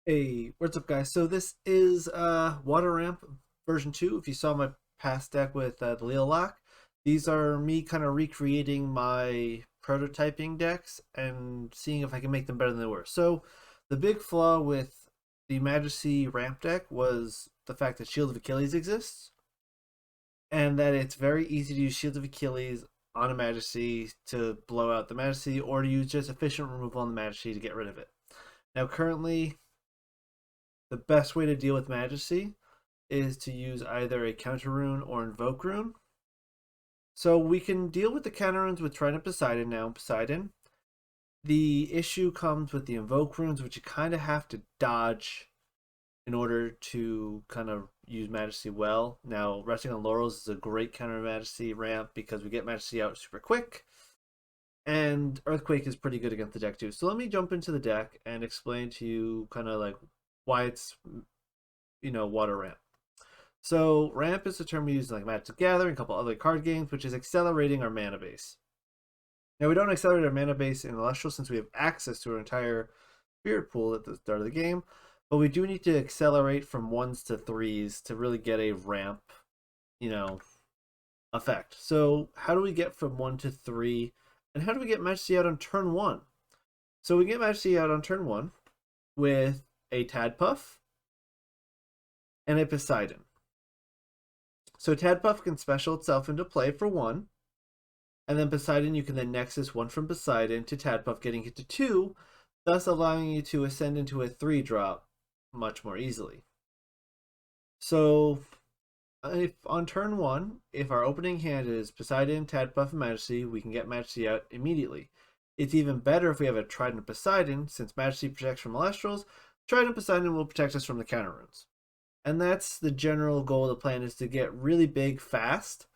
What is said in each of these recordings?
Hey, what's up, guys? So this is Water Ramp version 2. If you saw my past deck with the Leo Lock, these are me kind of recreating my prototyping decks and seeing if I can make them better than they were. So the big flaw with the Majesty Ramp deck was the fact that Shield of Achilles exists, and that it's very easy to use Shield of Achilles on a Majesty to blow out the Majesty, or to use just efficient removal on the Majesty to get rid of it. Now, currently, the best way to deal with Majesty is to use either a counter rune or invoke rune. So we can deal with the counter runes with Trident Poseidon now. Poseidon. The issue comes with the invoke runes, which you kind of have to dodge in order to kind of use Majesty well. Now, Resting on Laurels is a great counter Majesty ramp because we get Majesty out super quick. And Earthquake is pretty good against the deck too. So let me jump into the deck and explain to you kind of like why it's water ramp. So ramp is a term we use in like Magic the Gathering, a couple other card games, which is accelerating our mana base. Now we don't accelerate our mana base in Elestrals since we have access to our entire spirit pool at the start of the game, but we do need to accelerate from 1s to 3s to really get a ramp, effect. So how do we get from 1 to 3, and how do we get Majesty out on turn 1? So we get Majesty out on turn 1 with a Tadpuff and a Poseidon. So Tadpuff can special itself into play for 1, and then Poseidon, you can then Nexus 1 from Poseidon to Tadpuff, getting it to 2, thus allowing you to ascend into a 3-drop much more easily. So if on turn 1, if our opening hand is Poseidon, Tadpuff, and Majesty, we can get Majesty out immediately. It's even better if we have a Trident Poseidon, since Majesty protects from Elestrals. Trident Poseidon will protect us from the counter runes. And that's the general goal of the plan, is to get really big fast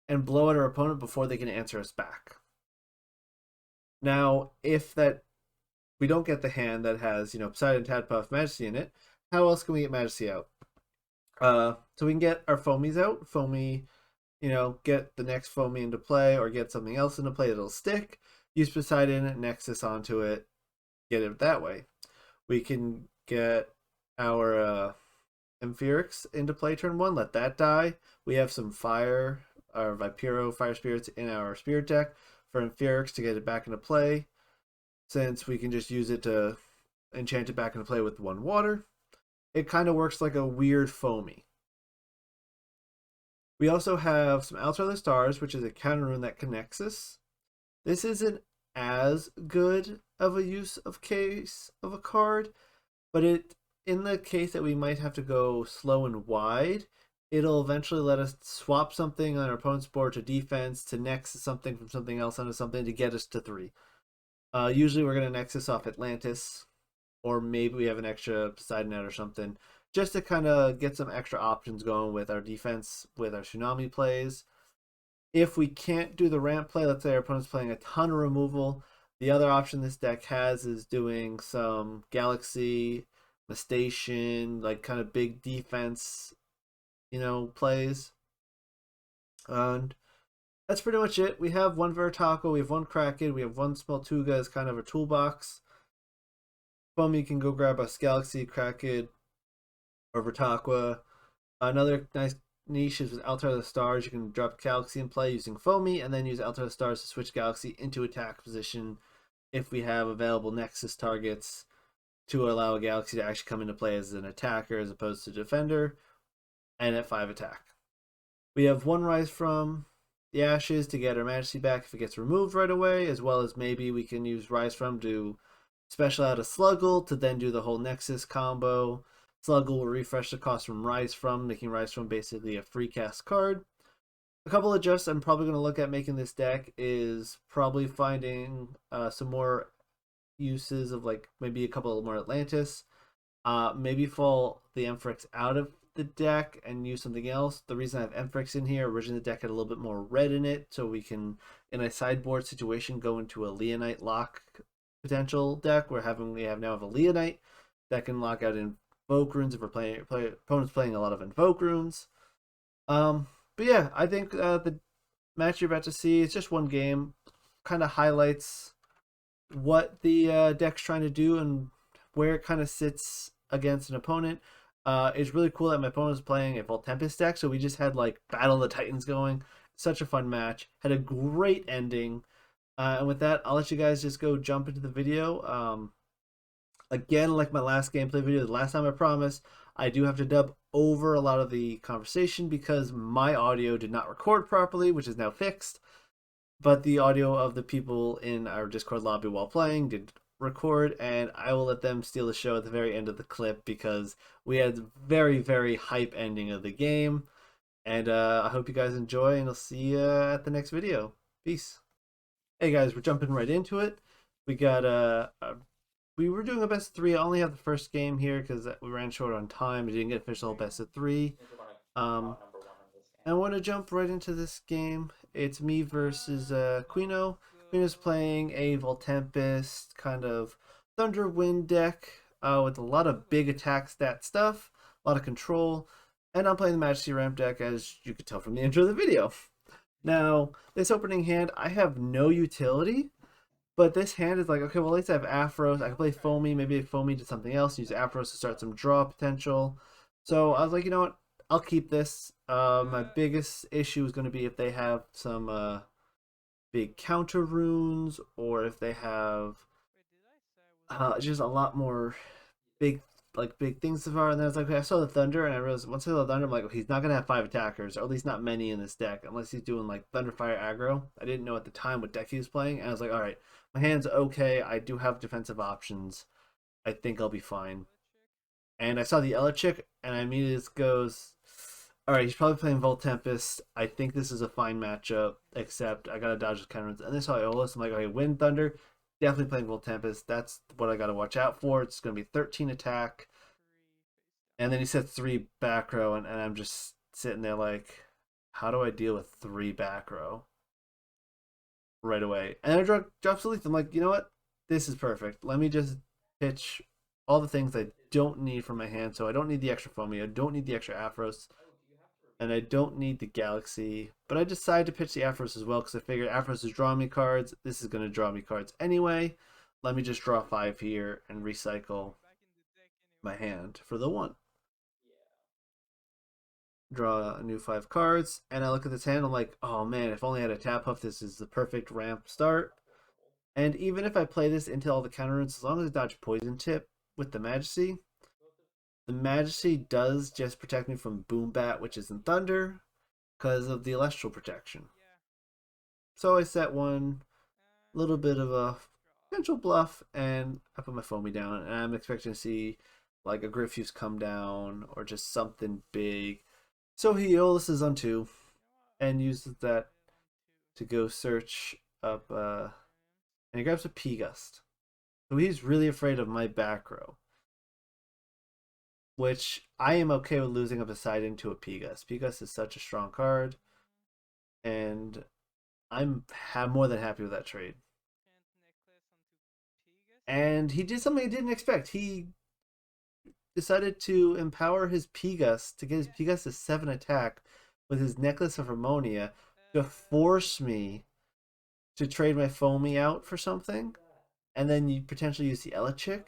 and blow out our opponent before they can answer us back. Now, if that we don't get the hand that has, Poseidon, Tadpuff, Majesty in it, how else can we get Majesty out? So we can get our foamies out. Foamy, get the next foamy into play, or get something else into play that'll stick. Use Poseidon, Nexus onto it, get it that way. We can get our Amphiorix into play turn 1, let that die. We have some fire, or Vipiro fire spirits in our spirit deck for Amphiorix to get it back into play, since we can just use it to enchant it back into play with 1 water. It kind of works like a weird foamy. We also have some Altar of the Stars, which is a counter rune that connects us. This isn't as good of a use of case of a card, but in the case that we might have to go slow and wide, it'll eventually let us swap something on our opponent's board to defense, to Nexus something from something else onto something to get us to 3. Usually we're going to Nexus off Atlantis, or maybe we have an extra Poseidon out or something, just to kind of get some extra options going with our defense, with our Tsunami plays. If we can't do the ramp play, let's say our opponent's playing a ton of removal, the other option this deck has is doing some Galaxy, Station, like kind of big defense, plays. And that's pretty much it. We have 1 Veritako, we have 1 Kraken, we have 1 Smeltuga as kind of a toolbox. Foamy can go grab us Galaxy, Kraken, or Vertakwa. Another nice niche is with Altar of the Stars. You can drop Galaxy in play using Foamy, and then use Altar of the Stars to switch Galaxy into attack position if we have available Nexus targets, to allow a Galaxy to actually come into play as an attacker as opposed to defender, and at 5 attack. We have 1 Rise from the Ashes to get our Majesty back if it gets removed right away, as well as maybe we can use Rise from to special out a Sluggle to then do the whole Nexus combo. Sluggle will refresh the cost from Rise from, making Rise from basically a free cast card. A couple of adjusts I'm probably going to look at making this deck is probably finding some more uses of, like, maybe a couple more Atlantis. Maybe fall the Amphiorix out of the deck and use something else. The reason I have Amphiorix in here, originally the deck had a little bit more red in it, so we can, in a sideboard situation, go into a Leonite lock potential deck. We now have a Leonite that can lock out Invoke runes if we're opponents playing a lot of Invoke runes. But yeah, I think the match you're about to see, it's just 1 game, kind of highlights what the deck's trying to do and where it kind of sits against an opponent. It's really cool that my opponent was playing a Volt Tempest deck, so we just had like Battle of the Titans going. Such a fun match. Had a great ending. And with that, I'll let you guys just go jump into the video. Again, like my last gameplay video, the last time I promised, I do have to dub over a lot of the conversation because my audio did not record properly, which is now fixed. But the audio of the people in our Discord lobby while playing did record, and I will let them steal the show at the very end of the clip because we had a very, very hype ending of the game. And I hope you guys enjoy, and I'll see you at the next video. Peace. Hey guys, we're jumping right into it. We got we were doing a best of three. I only have the first game here because we ran short on time. We didn't get official best of three. I want to jump right into this game. It's me versus Quino. Quino's playing a Voltempest kind of Thunder Wind deck with a lot of big attack stat stuff, a lot of control, and I'm playing the majasea ramp deck, as you could tell from the intro of the video. Now, this opening hand, I have no utility, but this hand is like, okay, well, at least I have Afros. I can play Foamy, maybe Foamy to something else, use Afros to start some draw potential. So I was like, you know what? I'll keep this. My biggest issue is going to be if they have some big counter runes, or if they have just a lot more big big things so far. And then I was like, okay, I saw the Thunder, and I realized once I saw the Thunder, I'm like, well, he's not going to have 5 attackers, or at least not many in this deck, unless he's doing like Thunderfire aggro. I didn't know at the time what deck he was playing, and I was like, all right, my hand's okay. I do have defensive options. I think I'll be fine. And I saw the Elestrals, and I immediately just goes, all right, he's probably playing Volt Tempest. I think this is a fine matchup, except I gotta dodge his counters. And then I saw Aeolus. I'm like, okay, Wind Thunder, definitely playing Volt Tempest. That's what I gotta watch out for. It's gonna be 13 attack. And then he said 3 back row, and I'm just sitting there like, how do I deal with 3 back row right away? And I drop Sleeth. I'm like, you know what? This is perfect. Let me just pitch all the things I don't need from my hand. So I don't need the extra Foamy. I don't need the extra Afros. And I don't need the Galaxy. But I decided to pitch the Afros as well because I figured Afros is drawing me cards. This is going to draw me cards anyway. Let me just draw 5 here and recycle my hand for the 1. Draw a new 5 cards, and I look at this hand. I'm like, oh man, if only I had a tap huff, this is the perfect ramp start. And even if I play this into all the counter runes, as long as I dodge Poison Tip with the Majasea, the Majasea does just protect me from Boom Bat, which is in Thunder, because of the Elestral protection. So I set one little bit of a potential bluff, and I put my Foamy down, and I'm expecting to see like a Griffuse come down, or just something big. So he Aeolus on 2, and uses that to go search up, and he grabs a P-Gust. So he's really afraid of my back row, which I am okay with losing up a side into a P-Gust. P-Gust is such a strong card, and I'm more than happy with that trade. And he did something I didn't expect. He decided to empower his P-Gust to get his P-Gust to 7 attack with his Necklace of Harmonia to force me to trade my Foamy out for something, and then you potentially use the Elechick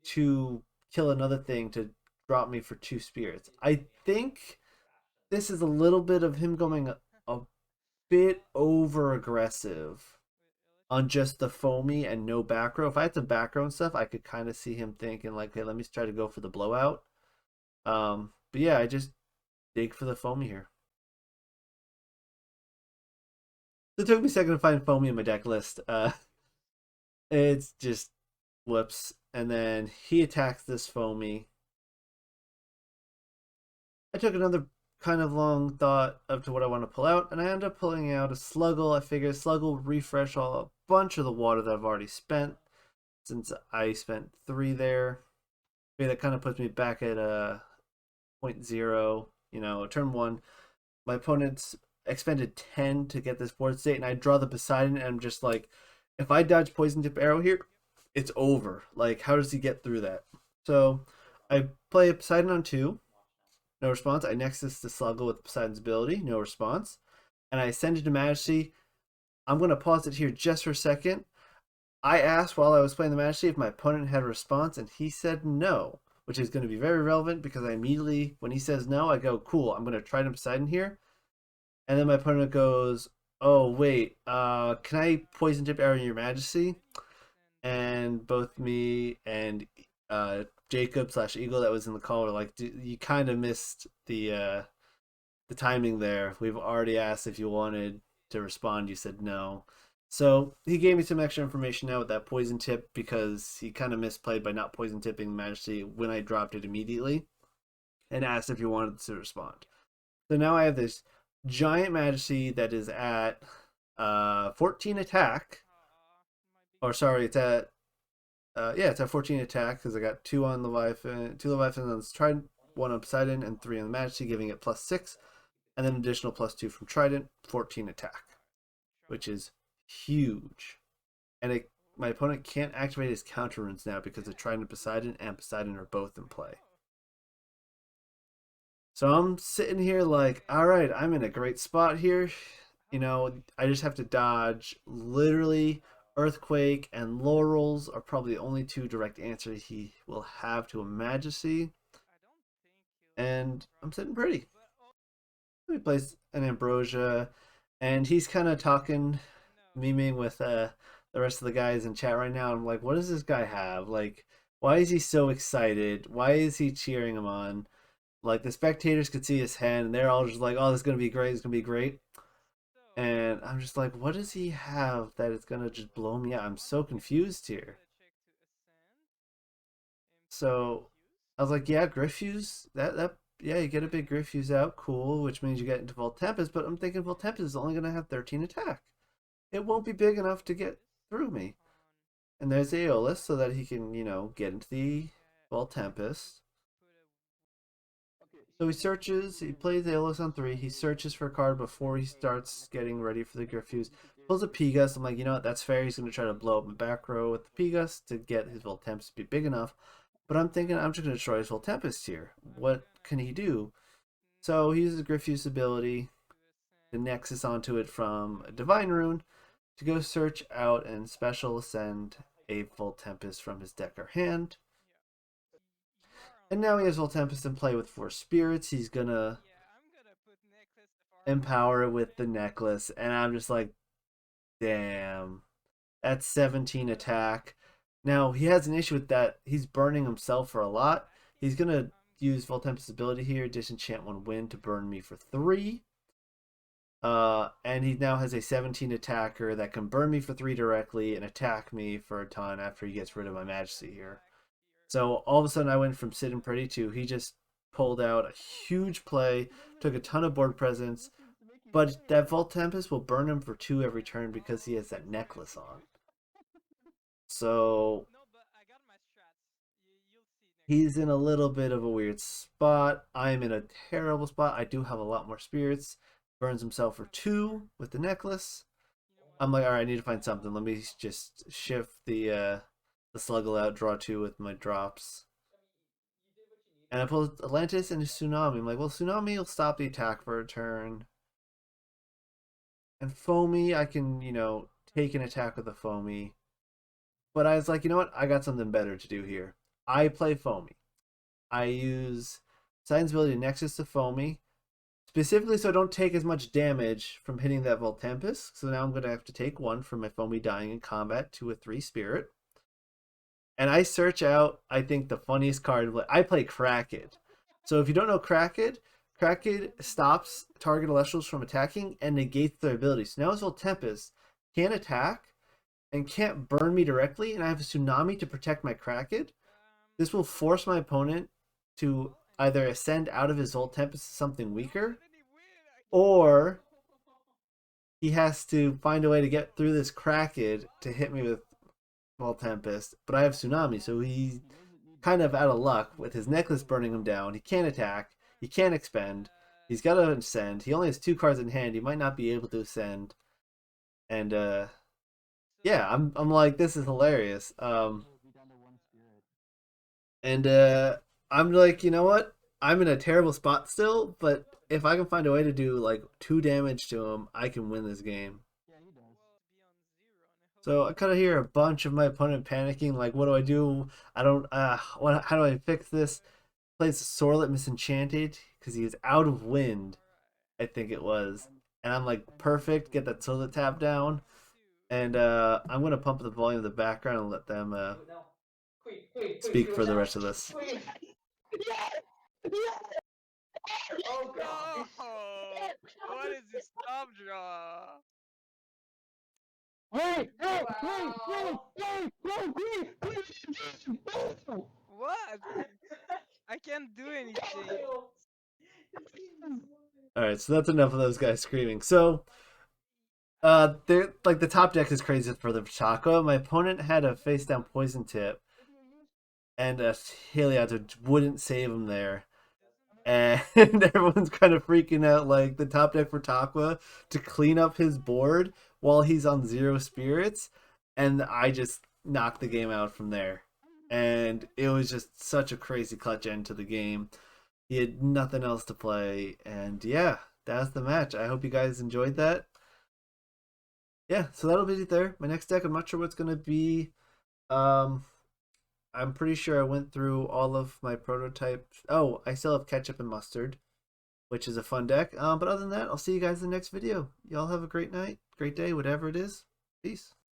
to kill another thing to drop me for 2 spirits. I think this is a little bit of him going a bit over aggressive on just the Foamy and no back row. If I had some back row and stuff, I could kind of see him thinking like, hey, let me try to go for the blowout. But yeah, I just dig for the Foamy here. It took me a second to find Foamy in my deck list. It's just whoops. And then he attacks this Foamy. I took another kind of long thought up to what I want to pull out, and I ended up pulling out a Sluggle. I figured Sluggle will refresh a bunch of the water that I've already spent, since I spent 3 there. Maybe that kind of puts me back at a 0.0. You know, turn 1, my opponent's expended 10 to get this board state, and I draw the Poseidon, and I'm just like, if I dodge Poison Tip Arrow here, it's over. Like, how does he get through that? So I play a Poseidon on 2. No response. I Nexus the Sluggle with Poseidon's ability. No response. And I send it to Majasea. I'm going to pause it here just for a second. I asked while I was playing the Majasea if my opponent had a response, and he said no, which is going to be very relevant because I immediately, when he says no, I go, cool, I'm going to Trident Poseidon here. And then my opponent goes, oh, wait, can I poison tip arrow your majesty? And both me and Jacob slash Eagle that was in the call were like, you kind of missed the timing there. We've already asked if you wanted to respond. You said no. So he gave me some extra information now with that poison tip because he kind of misplayed by not poison tipping Majesty when I dropped it immediately and asked if you wanted to respond. So now I have this giant Majesty that is at 14 attack. Or sorry, it's at it's at 14 attack because I got 2 on Leviathan, 2 Leviathan on Trident, 1 on Poseidon, and 3 on the Majesty, giving it +6, and then additional +2 from Trident, 14 attack, which is huge. And my opponent can't activate his counter runes now because the Trident and Poseidon are both in play. So I'm sitting here like, all right, I'm in a great spot here. You know, I just have to dodge literally Earthquake and Laurels are probably the only 2 direct answers he will have to a Majesty. And I'm sitting pretty. He plays an Ambrosia, and he's kind of talking, memeing with the rest of the guys in chat right now. I'm like, what does this guy have? Like, why is he so excited? Why is he cheering him on? Like, the spectators could see his hand, and they're all just like, oh, this is going to be great. It's going to be great. And I'm just like, what does he have that is going to just blow me out? I'm so confused here. So I was like, yeah, Griffuse, yeah, you get a big Griffuse out, cool, which means you get into Voltempest, but I'm thinking Voltempest is only going to have 13 attack. It won't be big enough to get through me. And there's Aeolus so that he can, get into the Voltempest. So he searches, he plays Aeolus on 3, he searches for a card before he starts getting ready for the Griffuse. Pulls a Pegas, I'm like, you know what, that's fair, he's going to try to blow up my back row with the Pegas to get his Voltempest to be big enough. But I'm thinking I'm just going to destroy his Voltempest here. What can he do? So he uses Griffuse ability, the Nexus onto it from a Divine Rune, to go search out and special ascend a Voltempest from his deck or hand. And now he has Voltempest in play with 4 spirits. He's gonna empower it with the necklace, and I'm just like, damn, that's 17 attack. Now he has an issue with that. He's burning himself for a lot. He's gonna use Voltempest's ability here, disenchant 1 wind to burn me for 3. And he now has a 17 attacker that can burn me for 3 directly and attack me for a ton after he gets rid of my Majesty here. So all of a sudden I went from sitting pretty to he just pulled out a huge play, took a ton of board presence, but that Voltempest will burn him for 2 every turn because he has that necklace on. So he's in a little bit of a weird spot. I'm in a terrible spot. I do have a lot more spirits. Burns himself for 2 with the necklace. I'm like, all right, I need to find something. Let me just shift the Sluggle out, draw 2 with my drops. And I pull Atlantis and a Tsunami. I'm like, well, Tsunami will stop the attack for a turn. And Foamy, I can, take an attack with a Foamy. But I was like, you know what? I got something better to do here. I play Foamy. I use Poseidon's ability to Nexus to Foamy. Specifically so I don't take as much damage from hitting that Voltempest. So now I'm going to have to take 1 from my Foamy dying in combat to a 3 spirit. And I search out, I think, the funniest card. I play Krakid. So if you don't know Krakid, Krakid stops target Elestrals from attacking and negates their abilities. So now his Voltempest can't attack and can't burn me directly, and I have a Tsunami to protect my Krakid. This will force my opponent to either ascend out of his Voltempest to something weaker, or he has to find a way to get through this Krakid to hit me with Voltempest. But I have Tsunami, so he's kind of out of luck with his necklace burning him down. He can't attack. He can't expend. He's got to ascend. He only has 2 cards in hand. He might not be able to ascend. And yeah, I'm like, this is hilarious. And I'm like, you know what? I'm in a terrible spot still, but if I can find a way to do like 2 damage to him, I can win this game. So I kind of hear a bunch of my opponent panicking, like, what do I do? I don't, how do I fix this? Plays Sorlet Misenchanted because he is out of wind, I think it was. And I'm like, perfect, get that Sorlet tap down. And I'm going to pump the volume of the background and let them speak for the rest of this. Oh god! No! What is this stop draw? What? I can't do anything. All right, so that's enough of those guys screaming. So, they're like the top deck is crazy for the Chakra. My opponent had a face down poison tip, and a Heliod wouldn't save him there. And everyone's kind of freaking out, like the top deck for Takwa to clean up his board while he's on 0 spirits, and I just knocked the game out from there. And it was just such a crazy clutch end to the game. He had nothing else to play, and yeah, that's the match. I hope you guys enjoyed that. Yeah, so that'll be it there. My next deck, I'm not sure what's gonna be. Um, I'm pretty sure I went through all of my prototypes. Oh, I still have ketchup and mustard, which is a fun deck. But other than that, I'll see you guys in the next video. Y'all have a great night, great day, whatever it is. Peace.